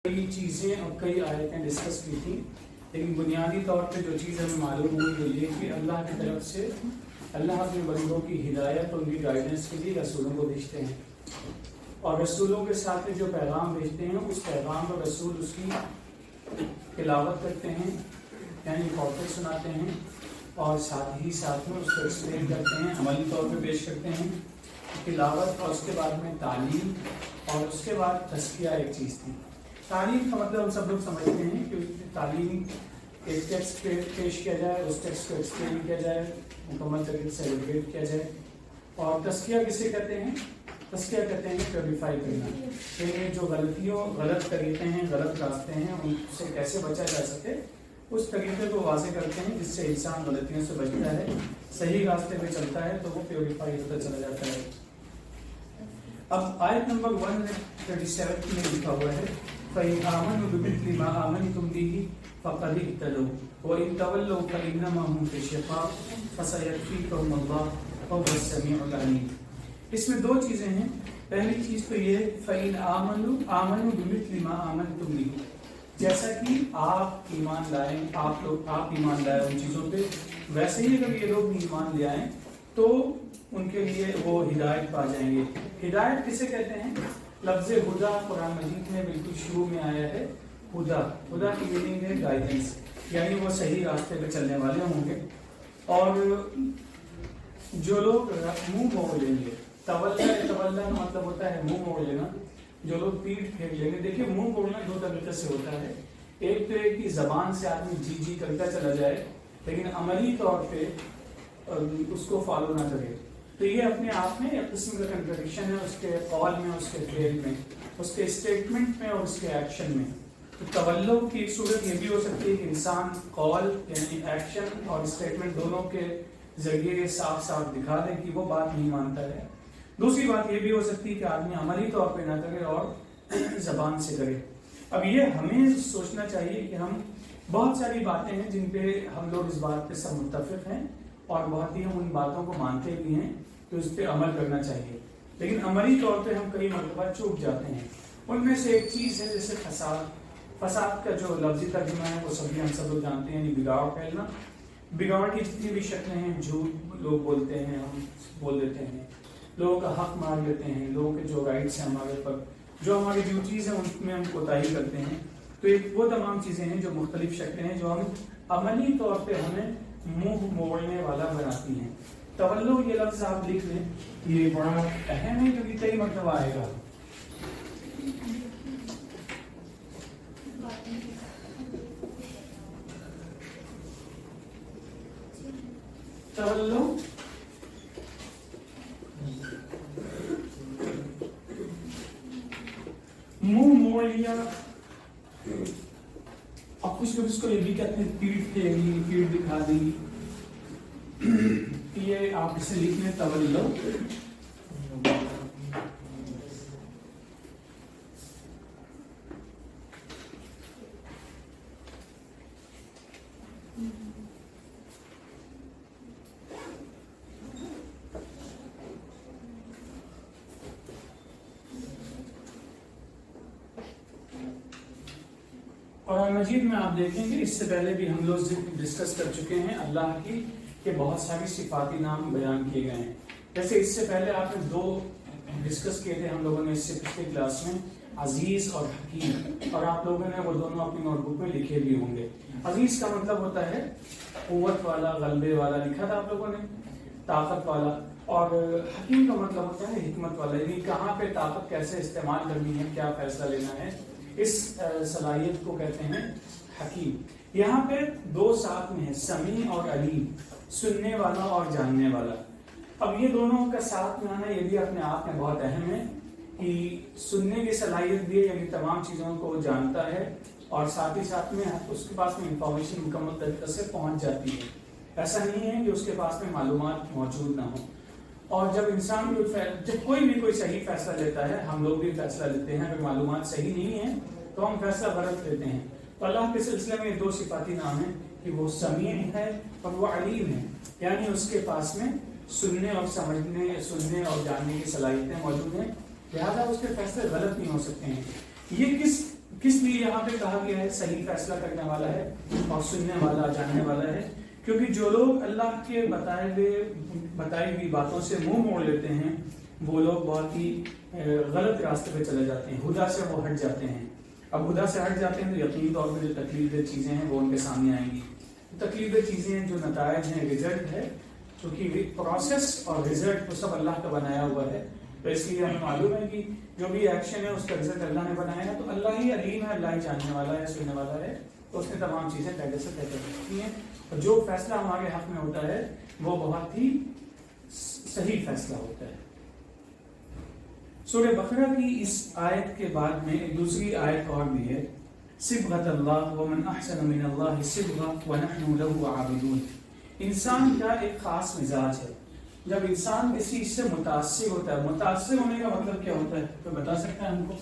کئی چیزیں اور کئی آیتیں ڈسکس کی تھیں، لیکن بنیادی طور پہ جو چیز ہمیں معلوم ہوئی وہ یہ کہ اللہ کی طرف سے اللہ اپنے بندوں کی ہدایت اور ان کی گائیڈنس کے لیے رسولوں کو بھیجتے ہیں، اور رسولوں کے ساتھ جو پیغام بھیجتے ہیں اس پیغام پر رسول اس کی تلاوت کرتے ہیں، یعنی پروفٹ سناتے ہیں، اور ساتھ ہی ساتھ میں اس کو ایکسپلین کرتے ہیں، عملی طور پہ پیش کرتے ہیں تلاوت، اور اس کے بعد میں تعلیم، اور اس کے بعد تزکیہ ایک چیز تھی۔ تعلیم کا مطلب ہم سب لوگ سمجھتے ہیں کہ تعلیم ایک ٹیکسٹ پیش کیا جائے، اس ٹیکسٹ کو ایکسپلین کیا جائے، مکمل طریقے سے ایلیبریٹ کیا جائے، اور تزکیہ کسے کہتے ہیں؟ تزکیہ کہتے ہیں پیوریفائی کرنا، کہ جو غلط طریقے ہیں، غلط راستے ہیں، ان سے کیسے بچا جا سکے، اس طریقے کو واضح کرتے ہیں جس سے انسان غلطیوں سے بچتا ہے، صحیح راستے پہ چلتا ہے تو وہ پیوریفائی ہوتا چلا جاتا ہے۔ اب آیت نمبر 137 میں لکھا ہوا ہے فَإِنْ آمَنُوا بِمِثْلِ مَا آمَنْتُمْ بِهِ فَقَدِ اهْتَدَوْا وَإِنْ تَوَلَّوْا فَإِنَّمَا هُمْ فِي شِقَاقٍ فَسَيَكْفِيكَهُمُ اللَّهُ وَهُوَ السَّمِيعُ الْعَلِيمُ۔ اس میں دو چیزیں ہیں، پہلی چیز تو یہ فَإِنْ آمَنُوا بِمِثْلِ مَا آمَنْتُمْ بِهِ، جیسا کہ آپ ایمان لائیں، آپ ایمان لائیں ان چیزوں پہ، ویسے ہی اگر یہ لوگ بھی ایمان لے آئیں تو ان کے لیے وہ ہدایت پا جائیں گے۔ ہدایت کسے کہتے ہیں؟ لفظ ہدا قرآن مجید میں بالکل شروع میں آیا ہے، ہدا کی میننگ ہے گائیڈنس، یعنی وہ صحیح راستے پہ چلنے والے ہوں گے۔ اور جو لوگ منہ موڑ لیں گے، تولا کا مطلب ہوتا ہے منہ موڑ لینا، جو لوگ پیٹھ پھیر لیں گے۔ دیکھیے منہ موڑنا دو طریقے سے ہوتا ہے، ایک تو ایک کی زبان سے آدمی جی کرتا چلا جائے لیکن عملی طور پہ اس کو فالو نہ کرے، تو یہ اپنے آپ میں ایک قسم کا کنٹرڈکشن ہے اس کے قول میں، اس کے فعل میں، اس کے اسٹیٹمنٹ میں اور اس کے ایکشن میں۔ تو تولو کی ایک صورت یہ بھی ہو سکتی ہے کہ انسان قول یعنی ایکشن اور اسٹیٹمنٹ دونوں کے ذریعے صاف صاف دکھا دے کہ وہ بات نہیں مانتا ہے۔ دوسری بات یہ بھی ہو سکتی ہے کہ آدمی عملی طور پہ نہ کرے اور زبان سے کرے۔ اب یہ ہمیں سوچنا چاہیے کہ ہم بہت ساری باتیں ہیں جن پہ ہم لوگ اس بات پہ سب متفق ہیں، اور بہت ہی ہم ان باتوں کو مانتے بھی ہیں کہ اس پہ عمل کرنا چاہیے، لیکن عملی طور پہ ہم کئی مرتبہ چوک جاتے ہیں۔ ان میں سے ایک چیز ہے جیسے فساد کا جو لفظی ترجمہ ہے وہ سبھی ہم سب لوگ جانتے ہیں، یعنی بگاڑ پھیلنا۔ بگاڑ کی جتنی بھی شکلیں ہیں، جھوٹ لوگ بولتے ہیں، ہم بول دیتے ہیں، لوگوں کا حق مار لیتے ہیں، لوگوں کے جو رائٹس ہیں ہمارے پر، جو ہماری ڈیوٹیز ہیں ان میں ہم کوتاہی کرتے ہیں۔ تو ایک وہ تمام چیزیں ہیں جو مختلف شکلیں ہیں جو ہم عملی طور پہ ہمیں منہ موڑنے والا بناتی ہیں۔ تولو یہ لفظ آپ لکھ لیں، یہ بڑا اہم ہے کیونکہ کئی مرتبہ آئے گا۔ تولو منہ موڑ لیا، اب کچھ لوگ اس کو یہ بھی کہتے ہیں پیٹھ پھیری، پیٹھ دکھا دی۔ یہ آپ اسے لکھ لیں تولو۔ قرآن مجید میں آپ دیکھیں گے، اس سے پہلے بھی ہم لوگ ڈسکس کر چکے ہیں اللہ کی کہ بہت ساری صفاتی نام بیان کیے گئے ہیں۔ جیسے اس سے پہلے آپ نے دو ڈسکس کیے تھے ہم لوگوں نے اس سے پچھلے کلاس میں، عزیز اور حکیم، اور آپ لوگوں نے وہ دونوں اپنی نوٹ بک میں لکھے بھی ہوں گے۔ عزیز کا مطلب ہوتا ہے قوت والا، غلبے والا، لکھا تھا آپ لوگوں نے، طاقت والا، اور حکیم کا مطلب ہوتا ہے حکمت والا، یعنی کہاں پہ طاقت کیسے استعمال کرنی ہے، کیا فیصلہ لینا ہے، اس صلاحیت کو کہتے ہیں حکیم۔ یہاں پہ دو ساتھ میں ہیں، سمیع اور علیم، سننے والا اور جاننے والا۔ اب یہ دونوں کا ساتھ میں آنا یہ بھی اپنے آپ میں بہت اہم ہے کہ سننے کی صلاحیت بھی ہے، یعنی تمام چیزوں کو وہ جانتا ہے، اور ساتھ ہی ساتھ میں اس کے پاس میں انفارمیشن مکمل طریقے سے پہنچ جاتی ہے۔ ایسا نہیں ہے کہ اس کے پاس میں معلومات موجود نہ ہوں۔ اور جب انسان جب کوئی صحیح فیصلہ لیتا ہے، ہم لوگ بھی فیصلہ لیتے ہیں، اگر معلومات صحیح نہیں ہیں تو ہم فیصلہ غلط لیتے ہیں۔ تو اللہ کے سلسلے میں دو صفاتی نام ہیں کہ وہ سمیع ہے اور وہ علیم ہے، یعنی اس کے پاس میں سننے اور سمجھنے، سننے اور جاننے کی صلاحیتیں موجود ہیں، لہذا اس کے فیصلے غلط نہیں ہو سکتے ہیں۔ یہ کس کس لیے یہاں پہ کہا گیا ہے صحیح فیصلہ کرنے والا ہے اور سننے والا جاننے والا ہے؟ کیونکہ جو لوگ اللہ کے بتائی ہوئی باتوں سے منہ موڑ لیتے ہیں وہ لوگ بہت ہی غلط راستے پہ چلے جاتے ہیں، ہدا سے وہ ہٹ جاتے ہیں۔ اب ہدا سے ہٹ جاتے ہیں تو یقینی طور پہ جو تکلیف دہ چیزیں ہیں وہ ان کے سامنے آئیں گی۔ تکلیف دہ چیزیں جو نتائج ہیں، رزلٹ ہے، کیونکہ پروسیس اور رزلٹ وہ سب اللہ کا بنایا ہوا ہے، تو اس لیے ہمیں معلوم ہے کہ جو بھی ایکشن ہے اس کا رزلٹ اللہ نے بنایا ہے، تو اللہ ہی علیم ہے، اللہ ہی جاننے والا ہے، سننے والا ہے، تو اس نے تمام چیزیں پہلے سے طے کر رکھی ہیں، اور جو فیصلہ ہمارے حق میں ہوتا ہے وہ بہت ہی صحیح فیصلہ ہوتا ہے۔ سورہ بقرہ کی اس آیت کے بعد میں ایک دوسری آیت اور بھی ہے، صبغۃ اللہ ومن احسن من اللہ صبغہ ونحن له عابدون۔ انسان کا ایک خاص مزاج ہے، جب انسان کسی سے متاثر ہوتا ہے، متاثر ہونے کا مطلب کیا ہوتا ہے؟ تو بتا سکتا ہے ہم کو؟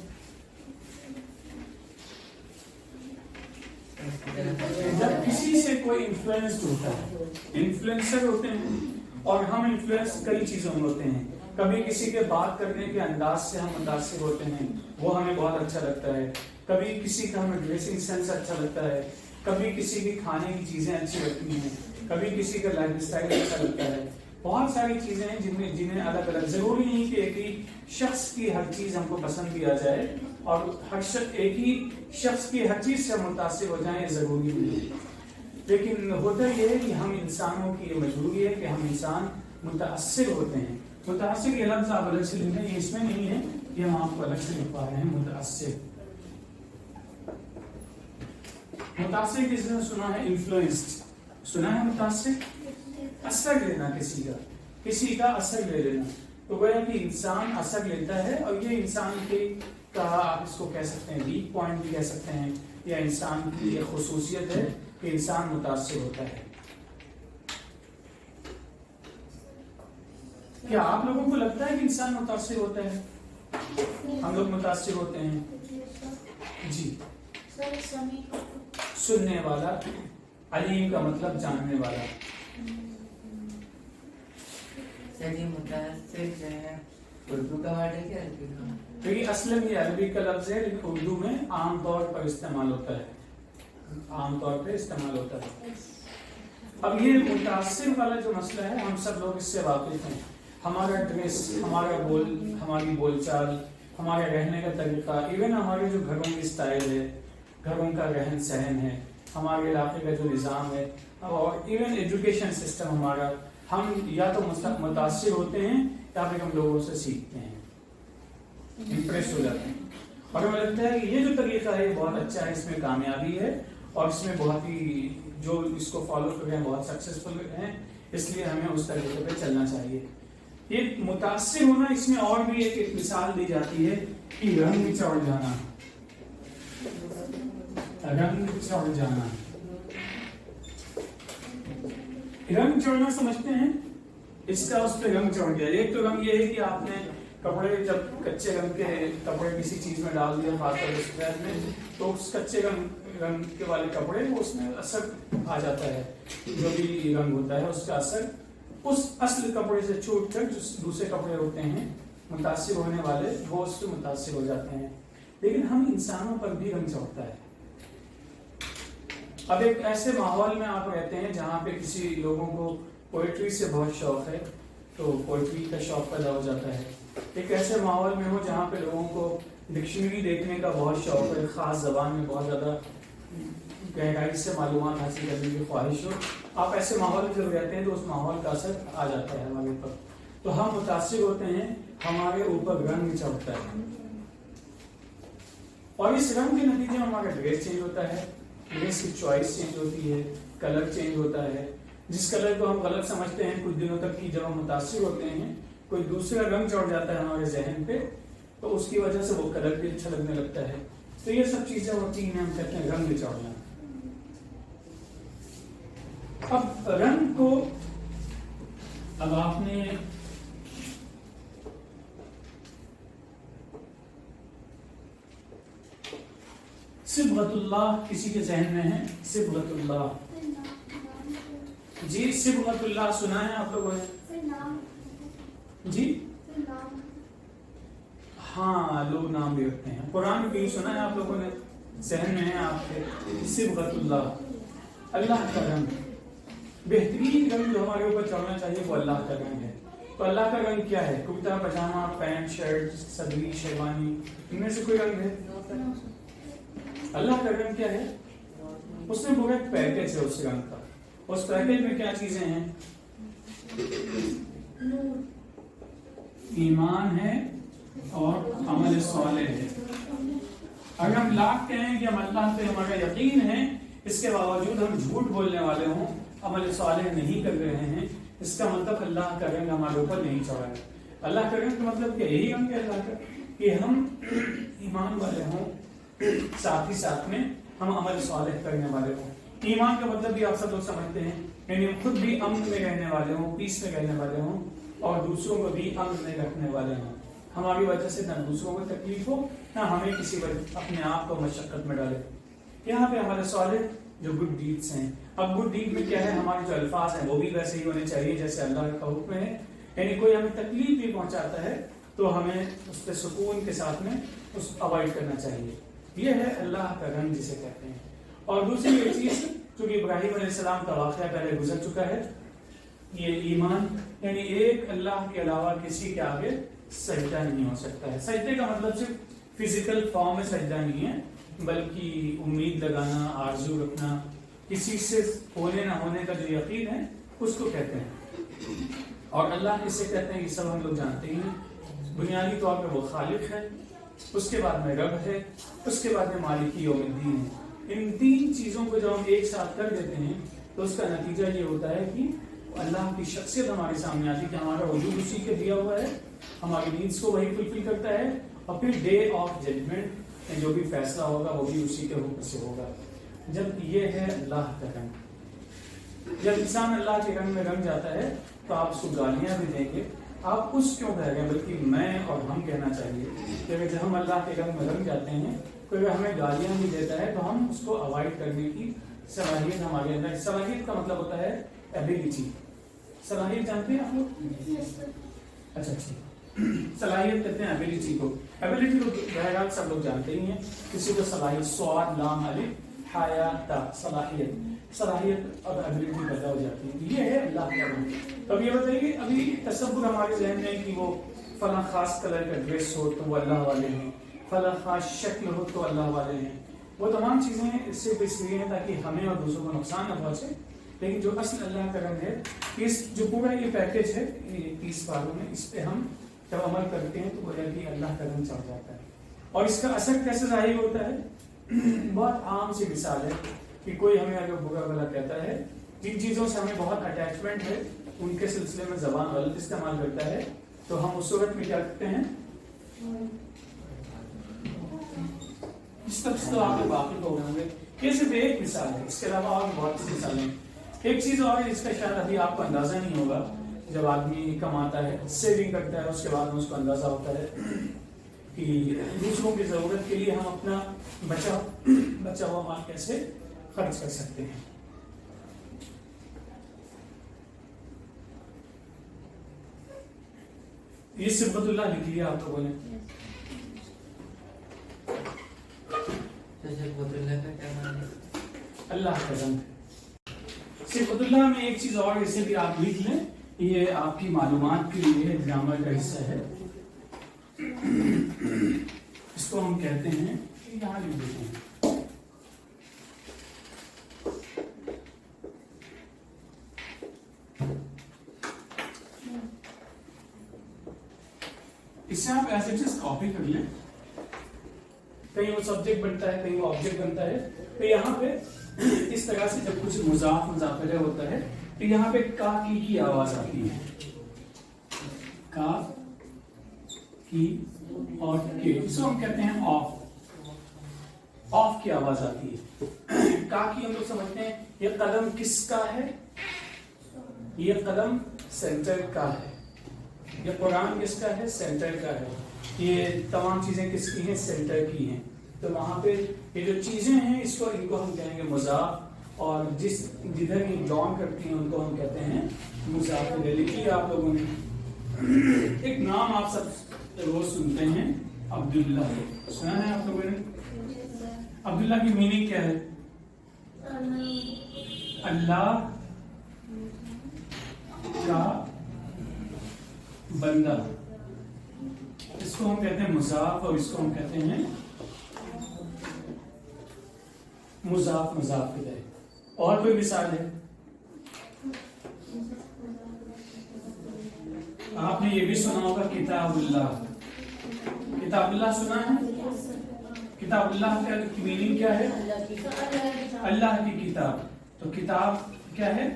جب کسی سے کوئی انفلوئنسڈ ہوتا ہے، انفلوئنسر ہوتے ہیں، اور ہم انفلوئنس کئی چیزوں میں ہوتے ہیں، کبھی کسی کے بات کرنے کے انداز سے ہم متاثر ہوتے ہیں، وہ ہمیں بہت اچھا لگتا ہے، کبھی کسی کا ہمیں ڈریسنگ سینس اچھا لگتا ہے، کبھی کسی کی کھانے کی چیزیں اچھی لگتی ہیں، کبھی کسی کا لائف اسٹائل اچھا لگتا ہے، بہت ساری چیزیں ہیں جنہیں الگ الگ، ضروری نہیں کہ ایک ہی شخص کی ہر چیز ہم کو پسند بھی آ جائے اور ایک ہی شخص کی ہر چیز سے متاثر ہو جائیں، یہ ضروری نہیں ہے، لیکن ہوتا یہ ہے کہ ہم انسانوں کی یہ مجبوری ہے کہ ہم انسان متاثر ہوتے ہیں۔ متاثر یہ لفظ آپ الگ سے لکھیں، یہ اس میں نہیں ہے، یہ ہم آپ کو الگ سے لکھ پا رہے ہیں، متاثر۔ متاثر کس نے سنا ہے؟ انفلوئنسڈ سنا ہے متاثر؟ اثر لینا، کسی کا اثر لے لینا، تو گویا کہ انسان اثر لیتا ہے، اور یہ انسان کا آپ اس کو کہہ سکتے ہیں ویک پوائنٹ بھی کہہ سکتے ہیں، یا انسان کی یہ خصوصیت ہے کہ انسان متاثر ہوتا ہے۔ کیا آپ لوگوں کو لگتا ہے کہ انسان متاثر ہوتا ہے؟ ہم لوگ متاثر ہوتے ہیں؟ جی، سننے والا، علیم کا مطلب جاننے والا۔ متاثر جو ہے اردو کا ورڈ ہے کیا عربی کا؟ کیونکہ اصل یہ عربی کا لفظ ہے، لیکن اردو میں عام طور پر استعمال ہوتا ہے، عام طور پہ استعمال ہوتا ہے۔ اب یہ متاثر والا جو مسئلہ ہے ہم سب لوگ اس سے واقف ہیں، ہمارا ڈریس، ہماری بول چال، ہمارے رہنے کا طریقہ، ایون ہمارے جو گھروں کی اسٹائل ہے، گھروں کا رہن سہن ہے، ہمارے علاقے کا جو نظام ہے، اور ایون ایجوکیشن سسٹم ہمارا، ہم یا تو متاثر ہوتے ہیں یا پھر ہم لوگوں سے سیکھتے ہیں، امپریس ہو جاتے ہیں، اور ہمیں لگتا ہے کہ یہ جو طریقہ ہے بہت اچھا ہے، اس میں کامیابی ہے، اور اس میں بہت ہی جو اس کو فالو کر رہے ہیں بہت سکسیسفل ہیں، اس لیے ہمیں اس طریقے پہ چلنا چاہیے۔ یہ متاثر ہونا، اس میں اور بھی ایک مثال دی جاتی ہے کہ رنگ چڑھ جانا، رنگ چڑھ جانا، رنگ چڑھنا سمجھتے ہیں؟ اس کا اس پہ رنگ چڑھ گیا۔ ایک تو رنگ یہ ہے کہ آپ نے کپڑے، جب کچے رنگ کے کپڑے کسی چیز میں ڈال دیا، خاص طور اسکریپ میں، تو اس کچے رنگ کے والے کپڑے وہ اس میں اثر آ جاتا ہے، جو بھی رنگ ہوتا ہے اس کا اثر اس اصل کپڑے سے چھوٹ کر جو دوسرے کپڑے ہوتے ہیں متاثر ہونے والے، وہ اس سے متاثر ہو جاتے ہیں۔ لیکن ہم انسانوں پر بھی رنگ چڑھتا ہے۔ اب ایک ایسے ماحول میں آپ رہتے ہیں جہاں پہ کسی لوگوں کو پوئٹری سے بہت شوق ہے، تو پوئٹری کا شوق پیدا ہو جاتا ہے۔ ایک ایسے ماحول میں ہو جہاں پہ لوگوں کو ڈکشنری دیکھنے کا بہت شوق ہے، خاص زبان میں بہت زیادہ گہرائی سے معلومات حاصل کرنے کی خواہش ہو، آپ ایسے ماحول میں جب رہتے ہیں تو اس ماحول کا اثر آ جاتا ہے ہمارے اوپر، تو ہم متاثر ہوتے ہیں، ہمارے اوپر رنگ چڑھتا ہے، اور اس رنگ کے نتیجے میں ہمارا ڈریس چینج ہوتا ہے، ڈریس کی چوائس چینج ہوتی ہے، کلر چینج ہوتا ہے۔ جس کلر کو ہم غلط سمجھتے ہیں کچھ دنوں تک کی، جب ہم متاثر ہوتے ہیں کوئی دوسرا رنگ چڑھ جاتا ہے ہمارے ذہن پہ، تو اس کی وجہ سے وہ کلر بھی اچھا لگنے لگتا ہے۔ تو یہ سب چیزیں ہوتی ہیں، ہم کہتے ہیں رنگ چڑھنا۔ اب رنگ کو اب آپ نے صبغۃ اللہ کسی کے ذہن میں ہے؟ صبغۃ اللہ، جی صبغۃ اللہ سنا ہے آپ لوگوں نے؟ جی ہاں، لوگ نام بھی رکھتے ہیں۔ قرآن بھی سنا ہے آپ لوگوں نے؟ ذہن میں ہے آپ کے صبغۃ اللہ، اللہ کا رنگ، بہترین رنگ جو ہمارے اوپر چڑھنا چاہیے وہ اللہ کا رنگ ہے. تو اللہ کا رنگ کیا ہے؟ کرتا پاجامہ، پینٹ شرٹ، صدری، شیروانی، ان میں سے کوئی رنگ ہے؟ اللہ کا رنگ کیا ہے؟ اس میں پورا ایک پیکج ہے اس رنگ کا. اس پیکج میں کیا چیزیں ہیں؟ ایمان ہے اور عمل صالح ہے. اگر ہم لاکھ کہیں کہ ہم اللہ پہ ہمارا یقین ہے، اس کے باوجود ہم جھوٹ بولنے والے ہوں، عمل صالح نہیں کر رہے ہیں، اس کا مطلب اللہ کا رنگ ہمارے اوپر نہیں چڑھا ہے. اللہ کا رنگ کا مطلب کیا؟ یہی رنگ ہے اللہ کا کہ ہم ایمان والے ہوں، ساتھ ہی ساتھ میں ہم عمل صالح کرنے والے ہوں. ایمان کا مطلب بھی آپ سب لوگ سمجھتے ہیں، یعنی خود بھی امن میں رہنے والے ہوں، پیس میں رہنے والے ہوں، اور دوسروں کو بھی امن میں رکھنے والے ہوں. ہماری وجہ سے نہ دوسروں کو تکلیف ہو، نہ ہمیں کسی وجہ اپنے آپ کو مشقت میں ڈالے. یہاں پہ ہمارے صالح جو گڈ ڈیڈس ہیں. اب گڈ ڈیڈ میں کیا ہے؟ ہمارے جو الفاظ ہیں وہ بھی ویسے ہی ہونے چاہیے جیسے اللہ کا حکم ہے. یعنی کوئی ہمیں تکلیف بھی پہنچاتا ہے تو ہمیں اس پہ سکون کے ساتھ میں اس اوائڈ کرنا چاہیے. یہ ہے اللہ کا رنگ جسے کہتے ہیں. اور دوسری یہ چیز، چونکہ ابراہیم علیہ السلام کا واقعہ پہلے گزر چکا ہے، یہ ایمان یعنی ایک اللہ کے علاوہ کسی کے آگے سجدہ نہیں ہو سکتا ہے. سجدے کا مطلب صرف فزیکل فارم میں سجدہ نہیں ہے، بلکہ امید لگانا، آرزو رکھنا، کسی سے ہونے نہ ہونے کا جو یقین ہے اس کو کہتے ہیں. اور اللہ کسے کہتے ہیں یہ سب ہم لوگ جانتے ہیں. بنیادی طور پہ وہ خالق ہے، اس کے بعد میں رب ہے، اس کے بعد میں مالک یوم الدین ہے. ان تین چیزوں کو جب ہم ایک ساتھ کر دیتے ہیں تو اس کا نتیجہ یہ ہوتا ہے کہ اللہ کی شخصیت ہمارے سامنے آتی ہے کہ ہمارا وجود اسی کے دیا ہوا ہے، ہماری نیڈس کو وہی فلفل کرتا ہے، اور پھر ڈے آف ججمنٹ جو بھی فیصلہ ہوگا وہ بھی اسی کے حکم سے ہوگا. جب یہ ہے اللہ کا رنگ. جب انسان اللہ کے رنگ میں رنگ جاتا ہے تو آپ اس کو گالیاں بھی دیں گے. آپ اس کیوں کہہ رہے ہیں، بلکہ میں اور ہم کہنا چاہیے کہ جب ہم اللہ کے رنگ میں رنگ جاتے ہیں کوئی اگر ہمیں گالیاں بھی دیتا ہے تو ہم اس کو اوائڈ کرنے کی صلاحیت ہمارے اندر. صلاحیت کا مطلب ہوتا ہے ایبلٹی. صلاحیت جانتے ہیں آپ لوگ؟ اچھا صلاحیت کہتے ہیں ایبلٹی کو. ایبلٹی کو بہرحال سب لوگ جانتے ہی ہیں. کسی کو صلاحیت، سواد لام الف حیات، صلاحیت اور ایبلٹی پیدا ہو جاتی ہے. یہ ہے اللہ کا رنگ. اب یہ بتائیے، ابھی تصور ہمارے ذہن میں کہ وہ فلاں خاص کلر کا ڈریس ہو تو وہ اللہ والے ہیں، فلاں خاص شکل ہو تو اللہ والے ہیں. وہ تمام چیزیں صرف اس لیے ہیں تاکہ ہمیں اور دوسروں کو نقصان نہ پہنچے. لیکن جو اصل اللہ کا رنگ ہے، اس جو پورا یہ پیکج ہے 30 باروں میں، اس پہ ہم جب عمل کرتے ہیں تو وہ جلدی اللہ کا رنگ چڑھ جاتا ہے. اور اس کا اثر کیسے ظاہر ہوتا ہے؟ بہت عام سی مثال ہے کہ کوئی ہمیں اگر برا بھلا کہتا ہے، جن چیزوں سے ہمیں بہت اٹیچمنٹ ہے ان کے سلسلے میں زبان غلط استعمال کرتا ہے تو ہم اس صورت میں کیا کرتے ہیں؟ اس طرح سے تو آپ کے واقف ہو گئے ہوں گے. یہ صرف ایک مثال ہے، اس کے علاوہ اور بہت سی مثالیں ہیں. ایک چیز اور ہے جس کا شاید ابھی آپ کو اندازہ نہیں ہوگا. جب آدمی کماتا ہے، سیونگ کرتا ہے، اس کے بعد اس کو اندازہ ہوتا ہے کہ دوسروں کی ضرورت کے لیے ہم اپنا بچا ہوا مال کیسے خرچ کر سکتے ہیں. یہ صبغۃ اللہ لکھ لیا آپ لوگوں نے. اللہ کا رنگ. صبغۃ اللہ میں ایک چیز اور اسے بھی آپ لکھ لیں، یہ آپ کی معلومات کے لیے گرامر کا حصہ ہے. اس کو ہم کہتے ہیں، یہاں لکھ دیتے ہیں، اس سے آپ ایز اٹ از کاپی کر لیں. کہیں وہ سبجیکٹ بنتا ہے، کہیں وہ آبجیکٹ بنتا ہے. تو یہاں پہ اس طرح سے جب کچھ مضاف مضافہ ہوتا ہے تو یہاں پہ کا کی آواز آتی ہے. کا کی اور کے، اس کو ہم کہتے ہیں آف. آف کی آواز آتی ہے. کا کی ہم لوگ سمجھتے ہیں یہ قدم کس کا ہے؟ یہ قدم سینٹر کا ہے. یہ قرآن کس کا ہے؟ سینٹر کا ہے. یہ تمام چیزیں کس کی ہیں؟ سینٹر کی ہیں. تو وہاں پہ یہ جو چیزیں ہیں ان کو ہم کہیں گے مضاف، اور جدھر یہ جوان کرتی ہیں ان کو ہم کہتے ہیں مضاف. لکھیے آپ لوگوں نے ایک نام آپ سب روز سنتے ہیں، عبداللہ. سنا ہے آپ لوگوں نے؟ عبداللہ کی میننگ کیا ہے؟ اللہ کا بندہ. اس کو ہم کہتے ہیں مضاف اور اس کو ہم کہتے ہیں مضاف مضاف الیہ. اور کوئی مثال ہے؟ آپ نے یہ بھی سنا ہوگا کتاب اللہ. کتاب اللہ سنا ہے؟ کتاب اللہ کی میننگ کیا ہے؟ اللہ کی کتاب. تو کتاب کیا ہے؟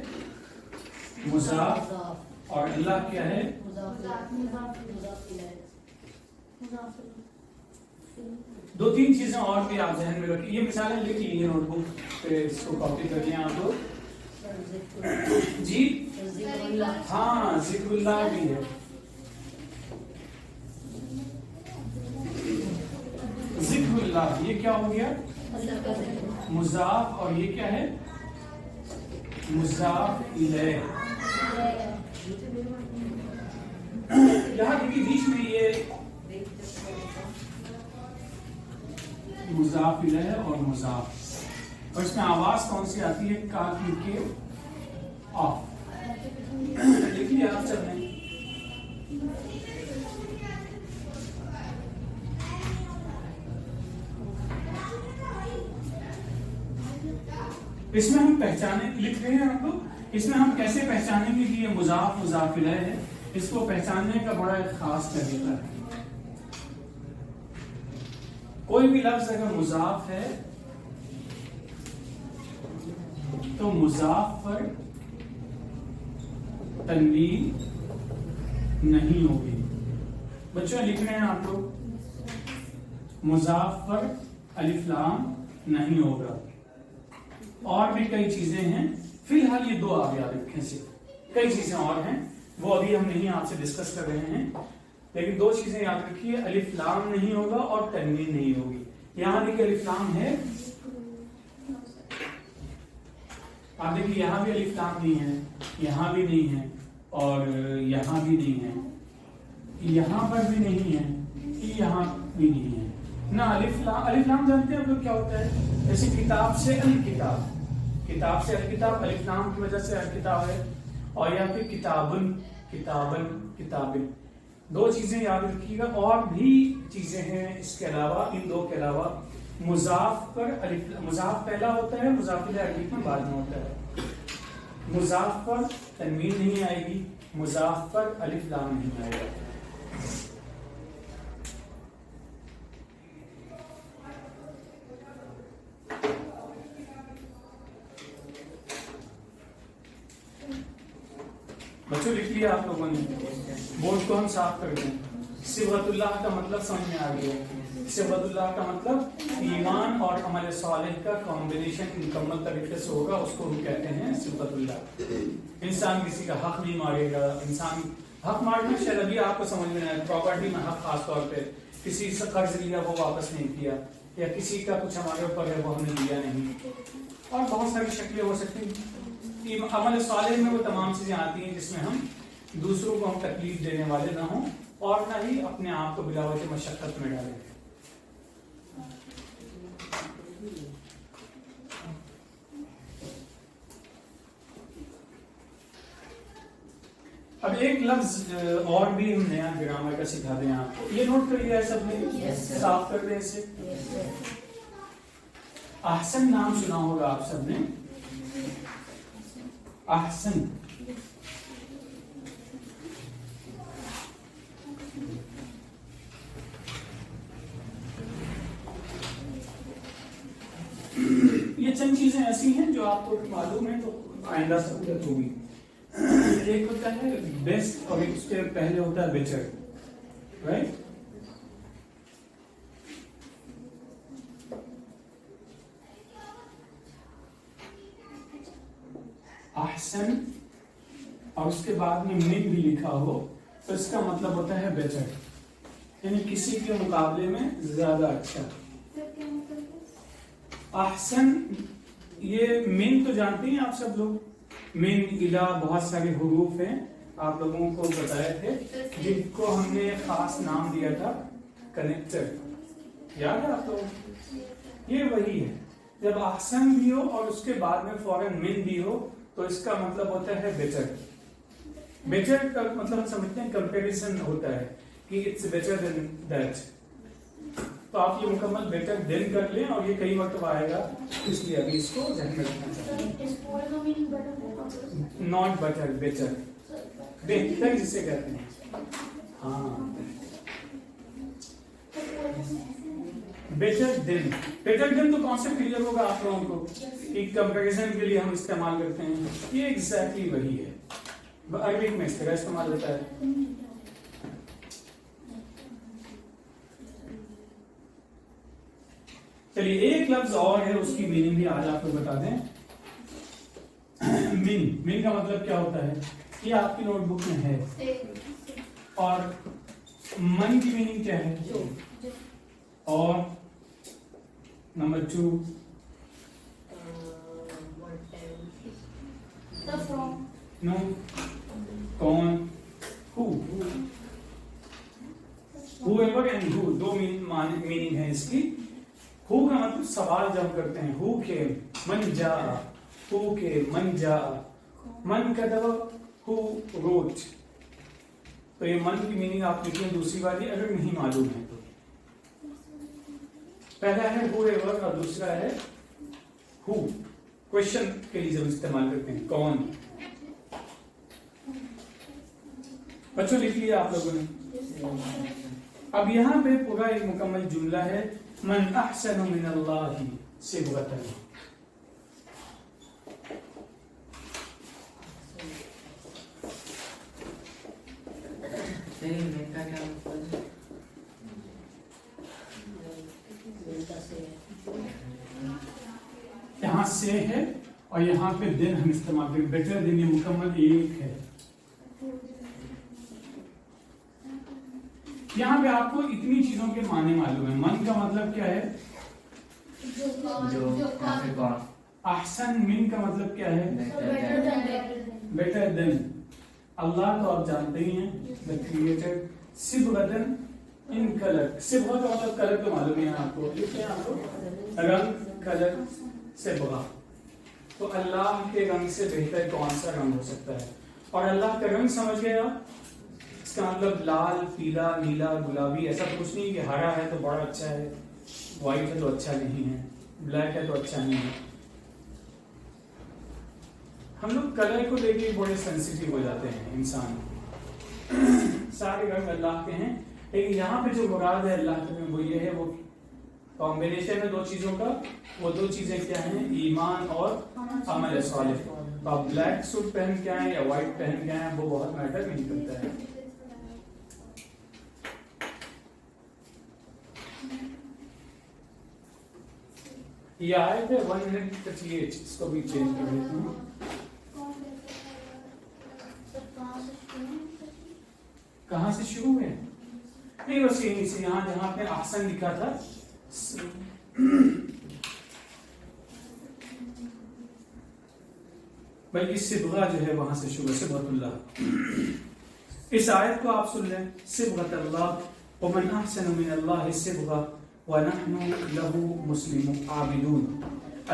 مضاف. اور اللہ کیا ہے؟ دو تین چیزیں اور بھی آپ ذہن میں رکھیں. یہ مثالیں لکھ لیجیے نوٹ بک پہ, اس کو کاپی کر لیں آپ لوگ. جی ہاں ذکر اللہ بھی ہے. ذکر اللہ یہ کیا ہو گیا؟ مضاف. اور یہ کیا ہے؟ مضاف الیہ. یہاں دیکھیے بیچ میں یہ مضاف الیہ اور مضاف, اور اس میں آواز کون سی آتی ہے؟ کاف کے آف. لکھ لیا آپ سب نے؟ اس میں ہم پہچانے لکھ رہے ہیں آپ لوگ. اس میں ہم کیسے پہچانیں گے کہ یہ مضاف مضاف الیہ ہے؟ اس کو پہچاننے کا بڑا ایک خاص طریقہ ہے. کوئی بھی لفظ اگر مضاف ہے تو مضاف پر تنوین نہیں ہوگی. بچوں لکھ رہے ہیں آپ لوگ؟ مضاف پر الف لام نہیں ہوگا. اور بھی کئی چیزیں ہیں, فی الحال یہ دو آپ یاد رکھیں. صرف کئی چیزیں اور ہیں, وہ ابھی ہم نہیں آپ سے ڈسکس کر رہے ہیں, لیکن دو چیزیں یاد رکھیے. الف لام نہیں ہوگا اور تنوین نہیں ہوگی. یہاں دیکھیے الف لام ہے, آپ دیکھیے یہاں بھی الف لام نہیں ہے, یہاں بھی نہیں ہے, اور یہاں بھی نہیں ہے, یہاں پر بھی نہیں ہے, یہاں بھی نہیں ہے نا. الف لام جانتے ہیں آپ لوگ کیا ہوتا ہے؟ جیسے کتاب سے الکتاب, کتاب سے الکتاب, الف لام کی وجہ سے الکتاب ہے. اور یہاں پہ کتابن کتابن کتابن. دو چیزیں یاد رکھیے گا. اور بھی چیزیں ہیں اس کے علاوہ, ان دو کے علاوہ. مضاف پر الف, مضاف پہلا ہوتا ہے, مضاف الیہ الف میں بعد میں ہوتا ہے. مضاف پر تنوین نہیں آئے گی, مضاف پر الف لام نہیں آئے گا. بچوں لکھ لیا آپ لوگوں نے؟ بورڈ کو ہم صاف کر دیں. صبغۃ اللہ کا مطلب سمجھ میں آ گیا. صبغۃ اللہ کا مطلب ایمان اور عمل صالح کا کمبینیشن مکمل طریقے سے ہوگا, اس کو ہم کہتے ہیں صبغۃ اللہ. انسان کسی کا حق نہیں مارے گا. انسان حق مارنا شاید ابھی آپ کو سمجھ میں آئے. پراپرٹی میں حق, خاص طور پہ کسی سے قرض لیا وہ واپس نہیں کیا, یا کسی کا کچھ ہمارے اوپر ہے وہ ہم نے لیا نہیں, اور بہت ساری شکلیں ہو سکتی ہیں. عمل صالح میں وہ تمام چیزیں آتی ہیں جس میں ہم دوسروں کو ہم تکلیف دینے والے نہ ہوں, اور نہ ہی اپنے آپ کو بلا وجہ مشقت میں ڈالیں. اب ایک لفظ اور بھی ہم نیا گرامر کا سکھا دیں آپ کو. یہ نوٹ کر لیا ہے سب نے؟ صاف کر دیں اسے. احسن نام سنا ہوگا آپ سب نے. احسن یہ چند چیزیں ایسی ہیں جو آپ کو معلوم ہے تو آئندہ سہولت ہوگی. ایک ہوتا ہے بیسٹ, اور اس کے پہلے ہوتا ہے بیٹر, رائٹ. احسن اور اس کے بعد میں من بھی لکھا ہو تو اس کا مطلب ہوتا ہے بیٹر, یعنی کسی کے مقابلے میں زیادہ اچھا. احسن یہ من تو جانتے ہیں آپ سب لوگ. من الہ بہت سارے حروف ہیں, آپ لوگوں کو بتائے تھے, جن کو ہم نے خاص نام دیا تھا کنیکٹر. یاد ہے آپ لوگ؟ یہ وہی ہے. جب احسن بھی ہو اور اس کے بعد میں فوراً من بھی ہو تو اس کا مطلب ہوتا ہے بیٹر. بیٹر کا مطلب ہم سمجھتے ہیں کمپیریزن ہوتا ہے کہ اٹس بیٹر دین دیٹ. تو آپ یہ مکمل بیٹر دین کر لیں اور یہ کئی مرتبہ آئے گا اس لیے ابھی اس کو ذہن میں رکھنا چاہیے. ناٹ بیٹر, بیٹر, بہتر جسے کہتے ہیں. ہاں بیٹر دین. بیٹر دین تو کانسیپٹ کلیئر ہوگا آپ لوگوں کو کہ کمپیریزن کے لیے ہم استعمال کرتے ہیں. یہ ایگزیکٹلی وہی ہے, عربک میں اس طرح استعمال ہوتا ہے. چلیے ایک لفظ اور ہے, اس کی میننگ بھی آج آپ کو بتا دیں. من کا مطلب کیا ہوتا ہے, یہ آپ کی نوٹ بک میں ہے. اور من کی میننگ کیا ہے, اور نمبر 2 نو کون, who ever and who, دو میننگ ہے اس کی. who کا مطلب سوال جب کرتے ہیں, who came, من جاء, who came, من جاء, من کتب, who wrote. تو یہ من کی میننگ آپ لکھیں دوسری والی اگر نہیں معلوم ہے تو. پہلا ہے who ever اور دوسرا ہے who. کوشچن کے لیے جب استعمال کرتے ہیں کون. بچوں لکھ لیا آپ لوگوں نے. اب یہاں پہ پورا ایک مکمل جملہ ہے, من احسن من اللہ صبغۃ. یہاں سے ہے اور یہاں پہ دن ہم استعمال کریں. بیٹر دن, یہ مکمل ایک ہے. یہاں پہ آپ کو اتنی چیزوں کے معنی معلوم ہے. من کا مطلب کیا ہے, احسن. من کا مطلب کیا ہے, بیٹر دین. اللہ تو آپ جانتے ہی ہیں, the creator. صبغۃ ان کلر. صبغہ کا مطلب کلر تو معلوم ہے آپ کو, لکھیں آپ کو رنگ, کلر, صبغہ. تو اللہ کے رنگ سے بہتر کون سا رنگ ہو سکتا ہے. اور اللہ کا رنگ سمجھ گئے آپ, اس کا مطلب لال, پیلا, نیلا, گلابی, ایسا کچھ نہیں کہ ہرا ہے تو بڑا اچھا ہے, وائٹ ہے تو اچھا نہیں ہے, بلیک ہے تو اچھا نہیں ہے. ہم لوگ کلر کو لے کے بڑے سینسیٹیو ہو جاتے ہیں انسان. سارے رنگ اللہ کے ہیں, لیکن یہاں پہ جو مراد ہے اللہ کے وہ یہ ہے, وہ کمبینیشن ہے دو چیزوں کا. وہ دو چیزیں کیا ہیں, ایمان اور عمل صالح. تو آپ بلیک سوٹ پہن کے آئیں یا وائٹ پہن کے آئیں, وہ بہت میٹر نہیں کرتا ہے. یہ آیت ہے 138, اس کو بھی چینج کر دیتا ہوں. کہاں سے شروع ہے, نہیں بس یہیں سے, یہاں جہاں پہ احسن لکھا تھا, بلکہ صبغہ جو ہے وہاں سے شروع, صبغۃ اللہ. اس آیت کو آپ سن لیں, صبغۃ اللہ ومن احسن من اللہ صبغہ وَنَحْنُ لَهُ مُسْلِمُ عَابِدُونَ.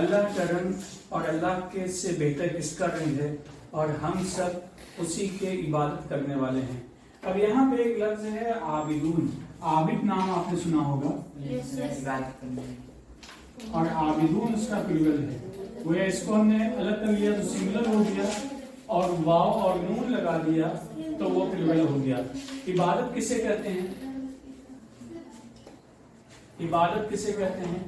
اللہ کا رنگ اور اللہ کے سے بہتر کس کا رنگ ہے, اور ہم سب اسی کے عبادت کرنے والے ہیں. اب یہاں پہ ایک لفظ ہے عابدون. عابد نام آپ نے سنا ہوگا, اور عابدون اس کا پلورل ہے. وہ اس کو ہم نے الگ کر لیا تو سنگولر ہو گیا, اور واو اور نون لگا دیا تو وہ پلورل ہو گیا. عبادت کسے کہتے ہیں, عبادت کسے کہتے ہیں.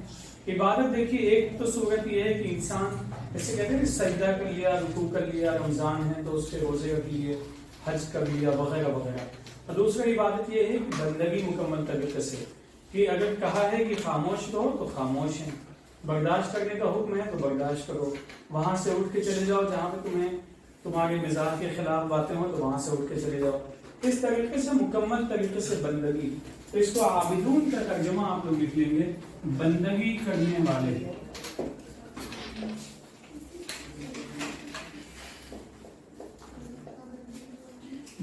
عبادت دیکھیے, ایک تو صورت یہ ہے کہ انسان ایسے کہتے ہیں کہ سجدہ کر لیا, رکوع کر لیا, رمضان ہے تو اس کے روزے رکھ لیے, حج کر لیا, وغیرہ وغیرہ. اور دوسرا عبادت یہ ہے کہ بندگی مکمل طریقے سے, کہ اگر کہا ہے کہ خاموش رہو تو خاموش ہیں, برداشت کرنے کا حکم ہے تو برداشت کرو, وہاں سے اٹھ کے چلے جاؤ جہاں پہ تمہیں تمہارے مزاج کے خلاف باتیں ہوں تو وہاں سے اٹھ کے چلے جاؤ. اس طریقے سے مکمل طریقے سے بندگی. تو اس کو عابدون کا ترجمہ آپ لوگ لکھ لیں گے, بندگی کرنے والے.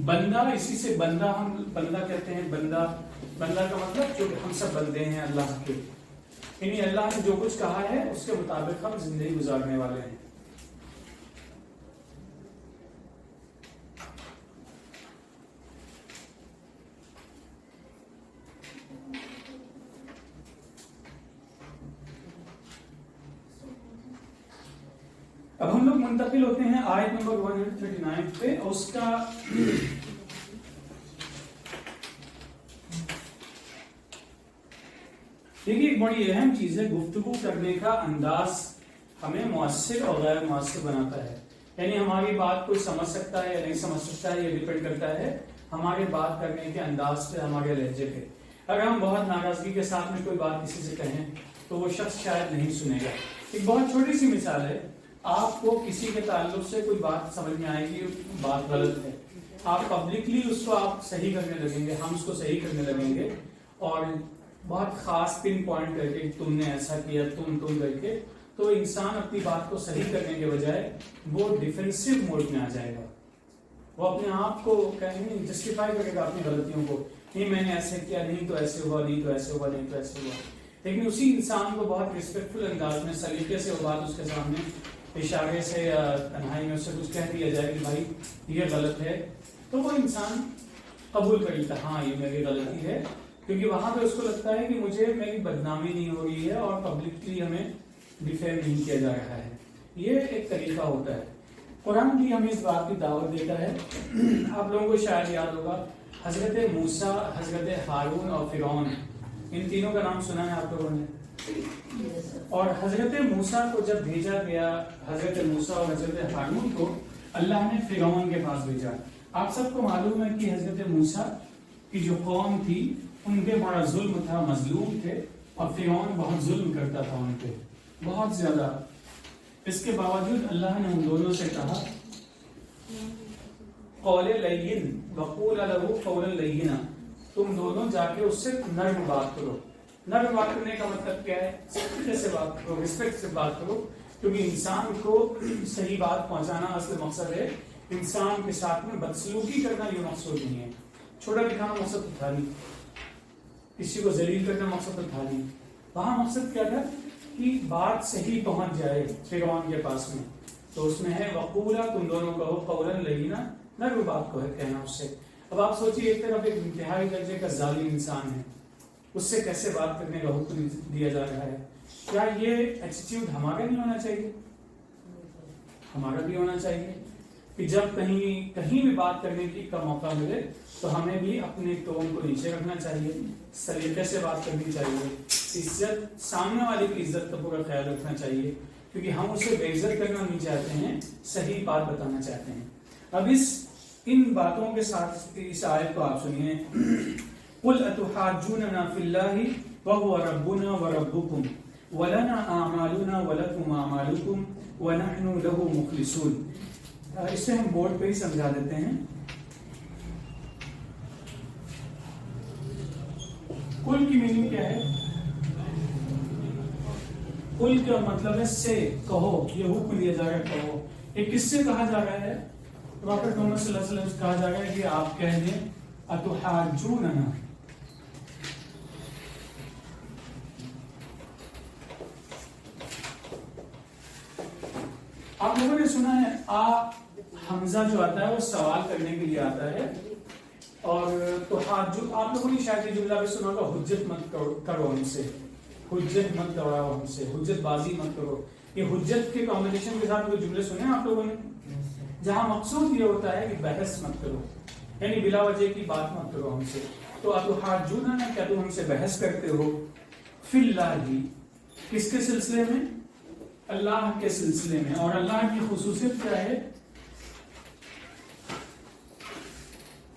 بندہ, اسی سے بندہ ہم بندہ کہتے ہیں. بندہ, بندہ کا مطلب جو ہم سب بندے ہیں اللہ کے. یعنی اللہ نے جو کچھ کہا ہے اس کے مطابق ہم زندگی گزارنے والے ہیں. اب ہم لوگ منتقل ہوتے ہیں آیت نمبر 139 پہ. اس کا دیکھیے ایک بڑی اہم چیز ہے، گفتگو کرنے کا انداز ہمیں مؤثر اور غیر مؤثر بناتا ہے. یعنی ہماری بات کوئی سمجھ سکتا ہے یا نہیں سمجھ سکتا ہے، یہ ڈیپینڈ کرتا ہے ہمارے بات کرنے کے انداز پہ، ہمارے لہجے پہ. اگر ہم بہت ناراضگی کے ساتھ میں کوئی بات کسی سے کہیں تو وہ شخص شاید نہیں سنے گا. ایک بہت چھوٹی سی مثال ہے، آپ کو کسی کے تعلق سے کوئی بات سمجھ میں آئے گی، بات غلط ہے، آپ پبلکلی اس کو آپ صحیح کرنے لگیں گے، ہم اس کو صحیح کرنے لگیں گے اور بہت خاص پن پوائنٹ کر کے تم نے ایسا کیا، تم کر کے، تو انسان اپنی بات کو صحیح کرنے کے بجائے وہ ڈیفینسو موڈ میں آ جائے گا. وہ اپنے آپ کو کہیں جسٹیفائی کرے گا اپنی غلطیوں کو، نہیں میں نے ایسے کیا، نہیں تو ایسے ہوا، نہیں تو ایسے ہوا، نہیں تو ایسے ہوا. لیکن اسی انسان کو بہت ریسپیکٹفل انداز میں سلیقے سے وہ بات اس کے سامنے اشارے سے یا تنہائی میں اسے کچھ کہہ دیا جائے کہ بھائی یہ غلط ہے، تو وہ انسان قبول کر لیتا ہاں یہ میری غلطی ہے، کیونکہ وہاں پہ اس کو لگتا ہے کہ مجھے میری بدنامی نہیں ہو رہی ہے اور پبلکلی ہمیں ڈیفیم نہیں کیا جا رہا ہے. یہ ایک طریقہ ہوتا ہے. قرآن بھی ہمیں اس بات کی دعوت دیتا ہے. آپ لوگوں کو شاید یاد ہوگا حضرت موسیٰ، حضرت ہارون اور فرعون، ان تینوں کا نام سنا ہے آپ لوگوں نے. اور حضرت موسیٰ کو جب بھیجا گیا، حضرت موسیٰ اور حضرت ہارون کو اللہ نے فرعون کے پاس بھیجا. آپ سب کو معلوم ہے کہ حضرت موسیٰ کی جو قوم تھی ان پہ بڑا ظلم تھا، مظلوم تھے، اور فرعون بہت ظلم کرتا تھا ان پہ، بہت زیادہ. اس کے باوجود اللہ نے ان دونوں سے کہا قول لین وقول له قولا لینا، تم دونوں جا کے اس سے نرم بات کرو. نرم بات کرنے کا مطلب کیا ہے؟ سلیقے سے بات کرو، رسپیکٹ سے بات کرو، کیونکہ انسان کو صحیح بات پہنچانا اصل مقصد ہے. انسان کے ساتھ میں بدسلوکی کرنا یہ مقصود نہیں ہے. چھوٹا دکھانا مقصد تھا نہیں، کسی کو ذلیل کرنا مقصد تھا نہیں. وہاں مقصد کیا تھا کہ بات صحیح پہنچ جائے فرعون کے پاس میں. تو اس میں ہے وقولا، تم دونوں کہو قولا لینا، نرم بات کو ہے کہنا اس سے. اب آپ سوچیے ایک طرف ایک انتہائی درجے کا ظالم انسان ہے، اس سے کیسے بات کرنے کا حکم دیا جا رہا ہے. کیا یہ ایٹیٹیوڈ ہمارا نہیں ہونا چاہیے؟ ہمارا بھی ہونا چاہیے کہ جب کہیں بھی بات کرنے کی کا موقع ملے تو ہمیں بھی اپنے ٹون کو نیچے رکھنا چاہیے، سلیقے سے بات کرنی چاہیے، عزت، سامنے والے کی عزت کا پورا خیال رکھنا چاہیے، کیونکہ ہم اسے بے عزت کرنا نہیں چاہتے ہیں، صحیح بات بتانا چاہتے ہیں. اب ان باتوں کے ساتھ اس آیت کو آپ سنیے. قل اتحاجوننا فی اللہ وهو ربنا وربکم ولنا اعمالنا ولکم اعمالکم ونحن له مخلصون. اس سے ہم بورڈ پہ ہی سمجھا دیتے ہیں. کل کی میننگ کیا ہے؟ کل کا مطلب ہے سے، کہو، یہ حکم دیا جا رہا ہے کہو. یہ کس سے کہا جا رہا ہے؟ پروفیٹ محمد صلی اللہ علیہ وسلم سے کہا جا رہا ہے کہ آپ کہہ دیں اتحاجوننا. آپ لوگوں نے سنا ہے حمزہ جو آتا ہے وہ سوال کرنے کے لیے آتا ہے. اور تو آپ لوگوں نے شاید یہ جملہ بھی سنا ہوگا حجت مت کرو ہم سے، حجت مت کراؤ ہم سے، حجت بازی مت کرو. یہ حجت کے کمبینیشن کے ساتھ وہ جملے سنے ہیں آپ لوگوں نے، جہاں مقصود یہ ہوتا ہے کہ بحث مت کرو، یعنی بلا وجہ کی بات مت کرو ہم سے. تو اتحاجوننا، کیا تم ہم سے بحث کرتے ہو؟ فی اللہ، کس کے سلسلے میں؟ اللہ کے سلسلے میں. اور اللہ کی خصوصیت کیا ہے؟